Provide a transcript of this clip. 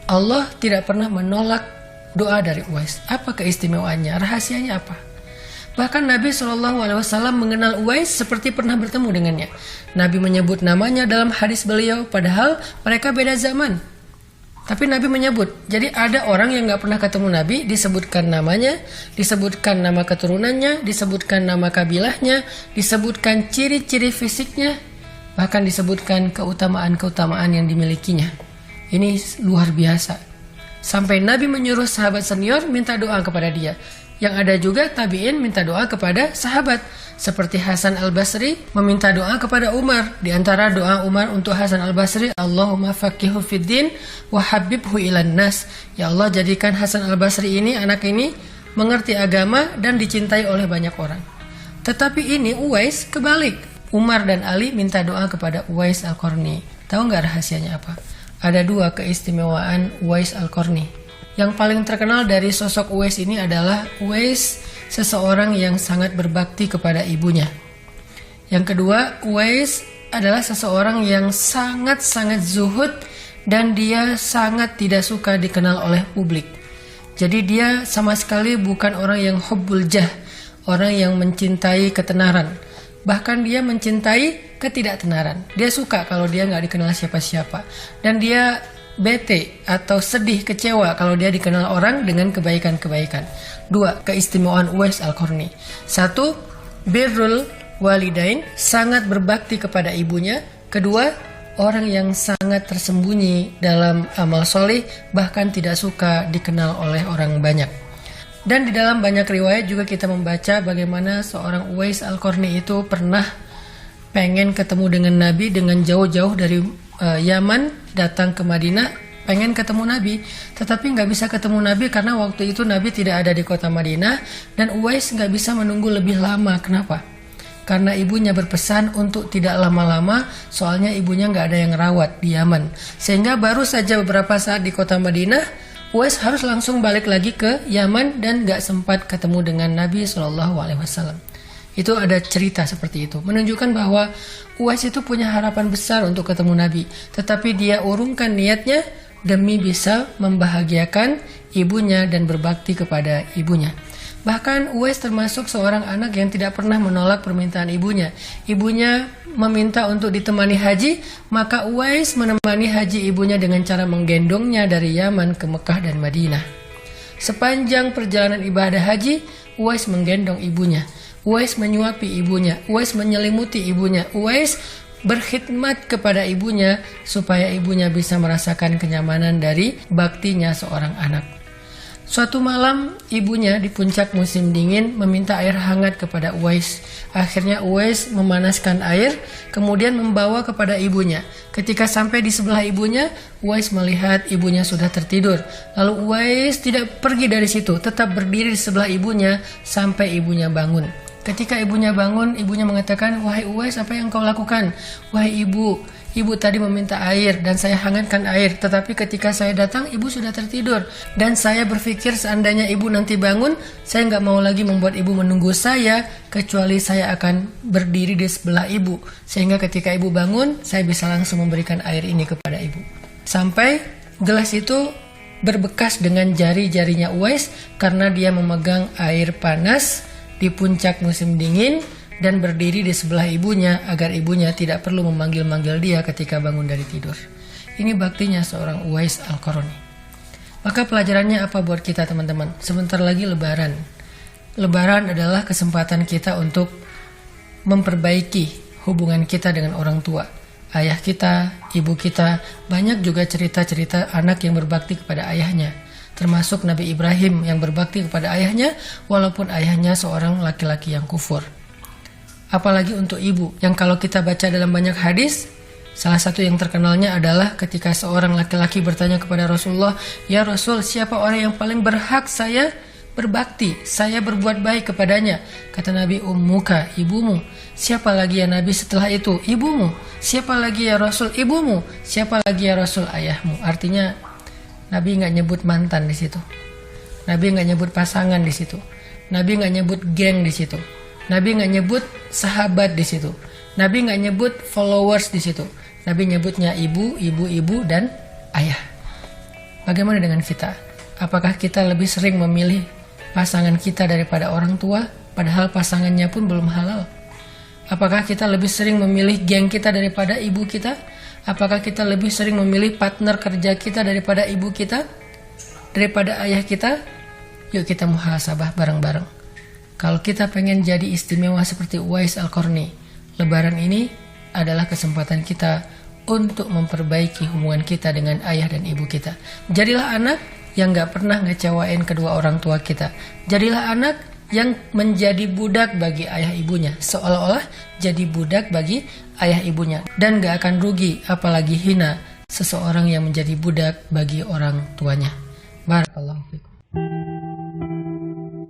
Allah tidak pernah menolak doa dari Uwais. Apa keistimewaannya? Rahasianya apa? Bahkan Nabi SAW mengenal Uwais seperti pernah bertemu dengannya. Nabi menyebut namanya dalam hadis beliau, padahal mereka beda zaman. Tapi Nabi menyebut. Jadi ada orang yang gak pernah ketemu Nabi, disebutkan namanya, disebutkan nama keturunannya, disebutkan nama kabilahnya, disebutkan ciri-ciri fisiknya, bahkan disebutkan keutamaan-keutamaan yang dimilikinya. Ini luar biasa. Sampai Nabi menyuruh sahabat senior minta doa kepada dia. Yang ada juga tabi'in minta doa kepada sahabat. Seperti Hasan al-Basri meminta doa kepada Umar. Di antara doa Umar untuk Hasan al-Basri, Allahumma faqihu fiddin wa habibhu ilan nas. Ya Allah, jadikan Hasan al-Basri ini, anak ini, mengerti agama dan dicintai oleh banyak orang. Tetapi ini Uwais kebalik. Umar dan Ali minta doa kepada Uwais al-Qarni. Tahu nggak rahasianya apa? Ada dua keistimewaan Uwais al-Qarni. Yang paling terkenal dari sosok Uwais ini adalah Uwais seseorang yang sangat berbakti kepada ibunya. Yang kedua, Uwais adalah seseorang yang sangat-sangat zuhud dan dia sangat tidak suka dikenal oleh publik. Jadi dia sama sekali bukan orang yang hubbul jah, orang yang mencintai ketenaran. Bahkan dia mencintai ketidaktenaran. Dia suka kalau dia nggak dikenal siapa-siapa. Dan dia bete atau sedih, kecewa kalau dia dikenal orang dengan kebaikan-kebaikan. Dua, keistimewaan Uwais al-Qarni. Satu, birrul walidain, sangat berbakti kepada ibunya. Kedua, orang yang sangat tersembunyi dalam amal soleh, bahkan tidak suka dikenal oleh orang banyak. Dan di dalam banyak riwayat juga kita membaca bagaimana seorang Uwais al-Qarni itu pernah pengen ketemu dengan Nabi dengan jauh-jauh dari Yaman datang ke Madinah, pengen ketemu Nabi, tetapi nggak bisa ketemu Nabi karena waktu itu Nabi tidak ada di kota Madinah dan Uwais nggak bisa menunggu lebih lama. Kenapa? Karena ibunya berpesan untuk tidak lama-lama, soalnya ibunya nggak ada yang rawat di Yaman. Sehingga baru saja beberapa saat di kota Madinah, Uwais harus langsung balik lagi ke Yaman dan nggak sempat ketemu dengan Nabi SAW. Itu ada cerita seperti itu, menunjukkan bahwa Uwais itu punya harapan besar untuk ketemu Nabi, tetapi dia urungkan niatnya demi bisa membahagiakan ibunya dan berbakti kepada ibunya. Bahkan Uwais termasuk seorang anak yang tidak pernah menolak permintaan ibunya. Ibunya meminta untuk ditemani haji, maka Uwais menemani haji ibunya dengan cara menggendongnya dari Yaman ke Mekah dan Madinah. Sepanjang perjalanan ibadah haji, Uwais menggendong ibunya. Uwais menyuapi ibunya, Uwais menyelimuti ibunya, Uwais berkhidmat kepada ibunya supaya ibunya bisa merasakan kenyamanan dari baktinya seorang anak. Suatu malam ibunya di puncak musim dingin meminta air hangat kepada Uwais. Akhirnya Uwais memanaskan air kemudian membawa kepada ibunya. Ketika sampai di sebelah ibunya, Uwais melihat ibunya sudah tertidur. Lalu Uwais tidak pergi dari situ, tetap berdiri di sebelah ibunya sampai ibunya bangun. Ketika ibunya bangun, ibunya mengatakan, "Wahai Uwais, apa yang kau lakukan?" "Wahai ibu tadi meminta air dan saya hangatkan air. Tetapi ketika saya datang, ibu sudah tertidur. Dan saya berpikir seandainya ibu nanti bangun, saya nggak mau lagi membuat ibu menunggu saya, kecuali saya akan berdiri di sebelah ibu. Sehingga ketika ibu bangun, saya bisa langsung memberikan air ini kepada ibu." Sampai gelas itu berbekas dengan jari-jarinya Uwais karena dia memegang air panas di puncak musim dingin dan berdiri di sebelah ibunya agar ibunya tidak perlu memanggil-manggil dia ketika bangun dari tidur. Ini baktinya seorang Uwais al-Qarni. Maka pelajarannya apa buat kita teman-teman? Sebentar lagi Lebaran. Lebaran adalah kesempatan kita untuk memperbaiki hubungan kita dengan orang tua. Ayah kita, ibu kita, banyak juga cerita-cerita anak yang berbakti kepada ayahnya. Termasuk Nabi Ibrahim yang berbakti kepada ayahnya walaupun ayahnya seorang laki-laki yang kufur. Apalagi untuk ibu yang kalau kita baca dalam banyak hadis, salah satu yang terkenalnya adalah ketika seorang laki-laki bertanya kepada Rasulullah, "Ya Rasul, siapa orang yang paling berhak saya berbakti, saya berbuat baik kepadanya?" Kata Nabi, "Ummuka, ibumu." "Siapa lagi ya Nabi setelah itu?" "Ibumu." "Siapa lagi ya Rasul?" "Ibumu." "Siapa lagi ya Rasul?" "Ayahmu." Artinya Nabi nggak nyebut mantan di situ. Nabi nggak nyebut pasangan di situ. Nabi nggak nyebut geng di situ. Nabi nggak nyebut sahabat di situ. Nabi nggak nyebut followers di situ. Nabi nyebutnya ibu, dan ayah. Bagaimana dengan kita? Apakah kita lebih sering memilih pasangan kita daripada orang tua, padahal pasangannya pun belum halal? Apakah kita lebih sering memilih geng kita daripada ibu kita? Apakah kita lebih sering memilih partner kerja kita daripada ibu kita? Daripada ayah kita? Yuk kita muhasabah bareng-bareng. Kalau kita pengen jadi istimewa seperti Uwais Al-Qarni, Lebaran ini adalah kesempatan kita untuk memperbaiki hubungan kita dengan ayah dan ibu kita. Jadilah anak yang gak pernah ngecewain kedua orang tua kita. Jadilah anak yang menjadi budak bagi ayah ibunya, seolah-olah jadi budak bagi ayah ibunya, dan gak akan rugi apalagi hina seseorang yang menjadi budak bagi orang tuanya. Barakallahu fikum.